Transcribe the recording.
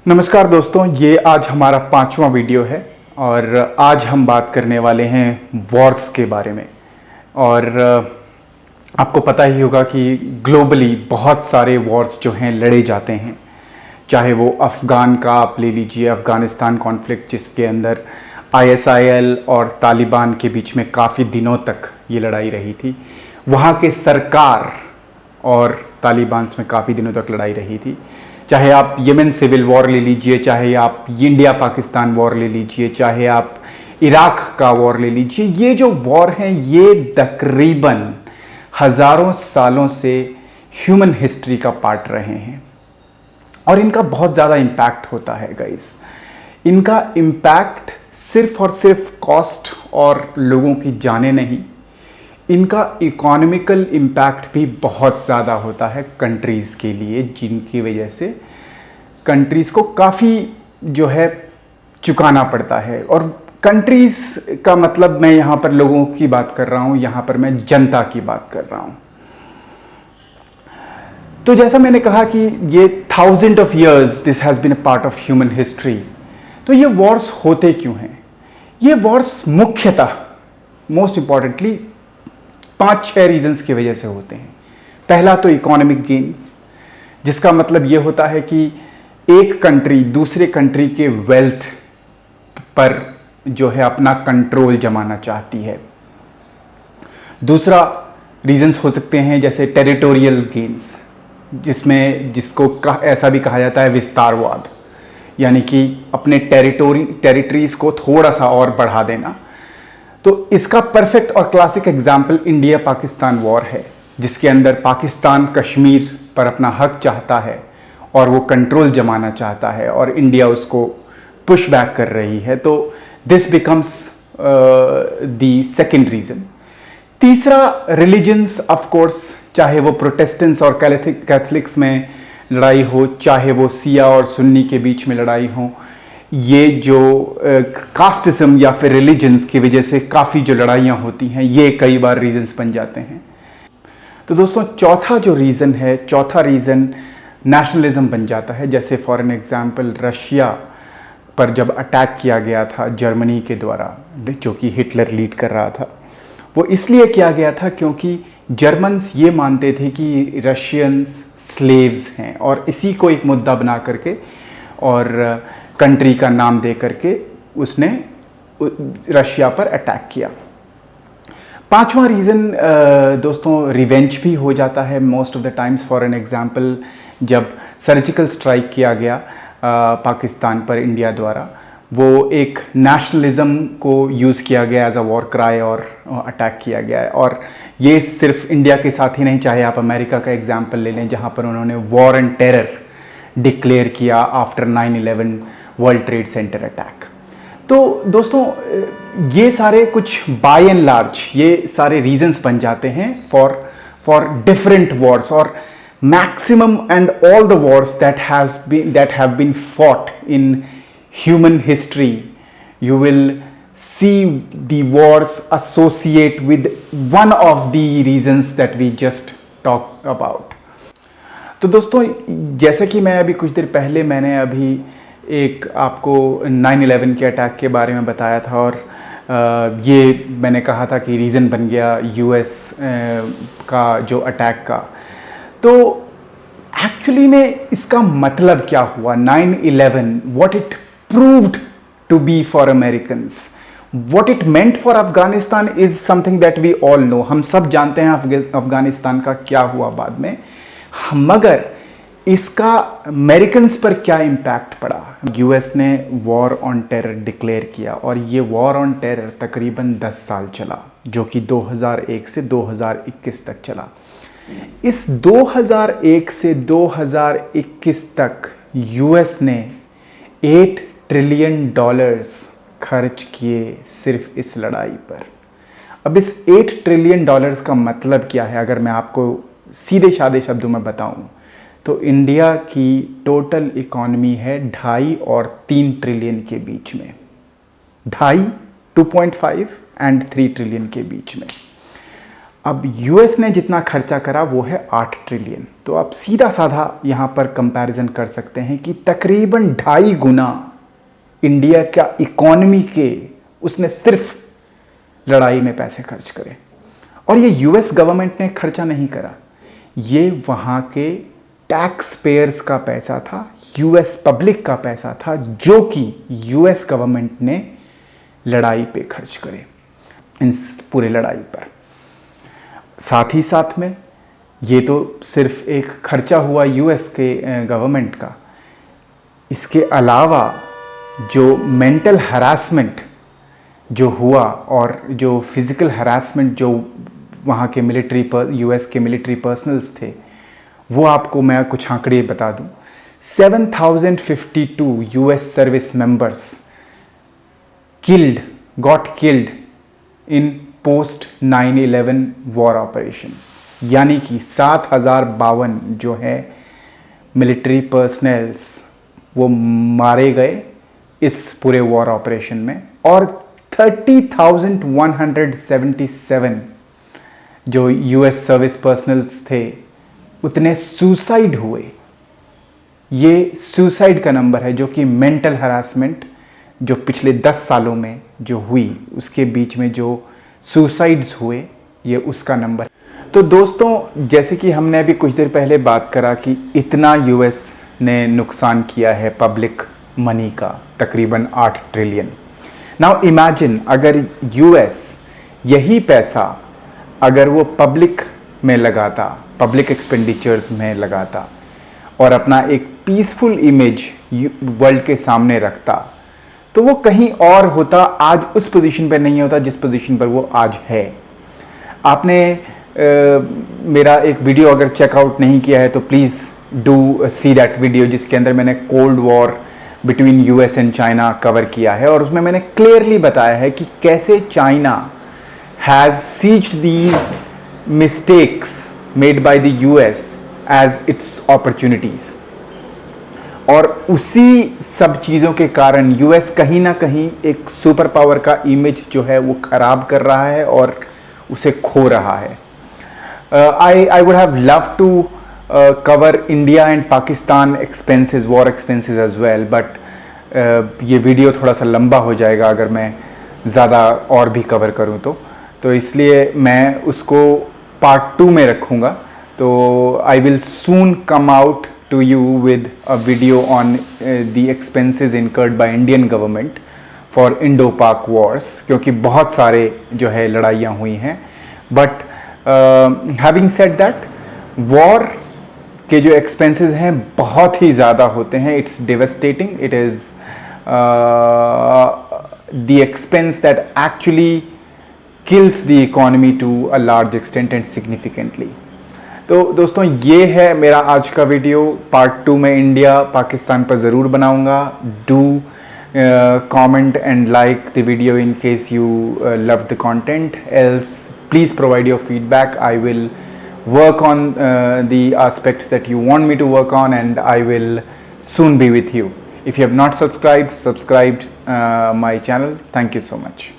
नमस्कार दोस्तों, ये आज हमारा 5वां वीडियो है और आज हम बात करने वाले हैं वॉर्स के बारे में। और आपको पता ही होगा कि ग्लोबली बहुत सारे वॉर्स जो हैं लड़े जाते हैं, चाहे वो अफ़गान का आप ले लीजिए, अफ़गानिस्तान कॉन्फ्लिक्ट जिसके अंदर ISIL और तालिबान के बीच में काफ़ी दिनों तक ये लड़ाई रही थी। वहाँ के सरकार और तालिबान में काफ़ी दिनों तक लड़ाई रही थी। चाहे आप यमन सिविल वॉर ले लीजिए, चाहे आप इंडिया पाकिस्तान वॉर ले लीजिए, चाहे आप इराक का वॉर ले लीजिए, ये जो वॉर हैं ये तकरीबन हज़ारों सालों से ह्यूमन हिस्ट्री का पार्ट रहे हैं और इनका बहुत ज़्यादा इम्पैक्ट होता है गाइस। इनका इम्पैक्ट सिर्फ और सिर्फ कॉस्ट और लोगों की जाने नहीं, इनका इकोनॉमिकल इम्पैक्ट भी बहुत ज़्यादा होता है कंट्रीज़ के लिए, जिनकी वजह से कंट्रीज़ को काफ़ी जो है चुकाना पड़ता है। और कंट्रीज़ का मतलब मैं यहाँ पर लोगों की बात कर रहा हूँ, यहाँ पर मैं जनता की बात कर रहा हूँ। तो जैसा मैंने कहा कि ये thousand of years this has been a part of human history. तो ये वॉर्स होते क्यों हैं? ये वॉर्स मुख्यतः मोस्ट इम्पॉर्टेंटली 5-6 रीजंस की वजह से होते हैं। पहला तो इकोनॉमिक गेन्स, जिसका मतलब ये होता है कि एक कंट्री दूसरे कंट्री के वेल्थ पर जो है अपना कंट्रोल जमाना चाहती है। दूसरा रीजंस हो सकते हैं जैसे टेरिटोरियल गेन्स, जिसको ऐसा भी कहा जाता है विस्तारवाद, यानी कि अपने टेरिटरीज को थोड़ा सा और बढ़ा देना। तो इसका परफेक्ट और classic example India Pakistan war है, जिसके अंदर पाकिस्तान कश्मीर पर अपना हक चाहता है और वो कंट्रोल जमाना चाहता है और इंडिया उसको पुश बैक कर रही है। तो this becomes the second reason. तीसरा रिलीजन्स, ऑफ कोर्स, चाहे वो प्रोटेस्टेंट्स और कैथलिक्स में लड़ाई हो, चाहे वो सिया और सुन्नी के बीच में लड़ाई हो, ये जो कास्टिज्म या फिर रिलीजन्स की वजह से काफ़ी जो लड़ाइयाँ होती हैं, ये कई बार रीजन्स बन जाते हैं। तो दोस्तों चौथा जो रीज़न है, चौथा रीज़न नेशनलिज्म बन जाता है। जैसे फॉर एन एग्जांपल रशिया पर जब अटैक किया गया था जर्मनी के द्वारा, जो कि हिटलर लीड कर रहा था, वो इसलिए किया गया था क्योंकि जर्मन्स ये मानते थे कि रशियंस स्लेव्स हैं, और इसी को एक मुद्दा बना करके और कंट्री का नाम दे करके उसने रशिया पर अटैक किया। पांचवा रीज़न दोस्तों रिवेंज भी हो जाता है most of the times. For an example जब सर्जिकल स्ट्राइक किया गया पाकिस्तान पर इंडिया द्वारा, वो एक नेशनलिज्म को यूज़ किया गया एज अ वॉर क्राई और अटैक किया गया है। और ये सिर्फ इंडिया के साथ ही नहीं, चाहे आप अमेरिका का एग्जांपल ले लें, जहाँ पर उन्होंने वॉर एंड टेरर डिक्लेयर किया after 9/11 world trade centre attack. तो दोस्तों ये सारे कुछ बाय एंड लार्ज ये सारे रीजंस बन जाते हैं फॉर डिफरेंट वॉर्स, और maximum and all the wars that have been fought in human history, you will see the wars associate with one of the reasons that we just talked about. तो दोस्तों जैसे कि मैं अभी कुछ देर पहले मैंने अभी एक आपको 9/11 के अटैक के बारे में बताया था, और ये मैंने कहा था कि रीज़न बन गया US का जो अटैक का। तो एक्चुअली में इसका मतलब क्या हुआ? 9/11 what it proved to be for Americans, what it meant for Afghanistan is something that we all know. हम सब जानते हैं अफगानिस्तान का क्या हुआ बाद में, मगर इसका अमेरिकन्स पर क्या इम्पैक्ट पड़ा। US ने वॉर ऑन टेरर डिक्लेयर किया, और ये वॉर ऑन टेरर तकरीबन 10 साल चला, जो कि 2001 से 2021 तक चला। इस 2001 से 2021 तक US ने $8 ट्रिलियन खर्च किए सिर्फ इस लड़ाई पर। अब इस $8 ट्रिलियन का मतलब क्या है? अगर मैं आपको सीधे साधे शब्दों में बताऊं तो इंडिया की टोटल इकॉनमी है 2.5 और 3 ट्रिलियन के बीच में, 2.5 2.5 एंड 3 ट्रिलियन के बीच में। अब US ने जितना खर्चा करा वो है 8 ट्रिलियन। तो आप सीधा साधा यहाँ पर कंपैरिजन कर सकते हैं कि तकरीबन 2.5 गुना इंडिया का इकॉनमी के उसने सिर्फ लड़ाई में पैसे खर्च करे। और ये यूएस गवर्नमेंट ने खर्चा नहीं करा, ये वहाँ के टैक्स पेयर्स का पैसा था, यूएस पब्लिक का पैसा था, जो कि यूएस गवर्नमेंट ने लड़ाई पे खर्च करे, इस पूरे लड़ाई पर। साथ ही साथ में ये तो सिर्फ एक खर्चा हुआ यूएस के गवर्नमेंट का। इसके अलावा जो मेंटल हरासमेंट जो हुआ और जो फिज़िकल हरासमेंट जो वहाँ के यूएस के मिलिट्री पर्सनल्स थे, वो आपको मैं कुछ आंकड़े बता दूँ। 7,052 US service members got killed in post 9/11 war operation, यानी कि 7,052 जो है मिलिट्री पर्सनल्स वो मारे गए इस पूरे वॉर ऑपरेशन में, और 30,177 जो यूएस सर्विस पर्सनल्स थे उतने सुसाइड हुए। ये सुसाइड का नंबर है, जो कि मेंटल हरासमेंट जो पिछले 10 सालों में जो हुई उसके बीच में जो सुसाइड्स हुए, ये उसका नंबर। तो दोस्तों, जैसे कि हमने अभी कुछ देर पहले बात करा कि इतना यूएस ने नुकसान किया है पब्लिक मनी का, तकरीबन 8 ट्रिलियन। नाउ इमेजिन अगर यूएस यही पैसा अगर वो पब्लिक में लगाता, पब्लिक एक्सपेंडिचर्स में लगाता और अपना एक पीसफुल इमेज वर्ल्ड के सामने रखता, तो वो कहीं और होता, आज उस पोजीशन पर नहीं होता जिस पोजीशन पर वो आज है। आपने मेरा एक वीडियो अगर चेकआउट नहीं किया है तो please do see that video, जिसके अंदर मैंने cold war between US and China cover किया है, और उसमें मैंने क्लियरली बताया है कि कैसे China has seized these mistakes made by the US as its opportunities. और उसी सब चीज़ों के कारण यूएस कहीं ना कहीं एक सुपर पावर का इमेज जो है वो ख़राब कर रहा है और उसे खो रहा है। I would have loved to cover India and Pakistan expenses, war expenses as well, but ये वीडियो थोड़ा सा लंबा हो जाएगा अगर मैं ज़्यादा और भी कवर करूँ तो इसलिए मैं उसको पार्ट 2 में रखूँगा। तो I will soon come out to you with a video on the expenses incurred by Indian government for Indo-Pak wars, क्योंकि बहुत सारे जो है लड़ाइयाँ हुई हैं। But having said that, war के जो एक्सपेंसेस हैं बहुत ही ज़्यादा होते हैं। It's devastating, it is the expense that actually kills the economy to a large extent and significantly. तो दोस्तों, ये है मेरा आज का वीडियो। पार्ट 2 में इंडिया पाकिस्तान पर ज़रूर बनाऊंगा। Do comment and like the video in case you love the content, else please provide your feedback. I will work on the aspects that you want me to work on, and I will soon be with you. If you have not subscribed my channel. Thank you so much.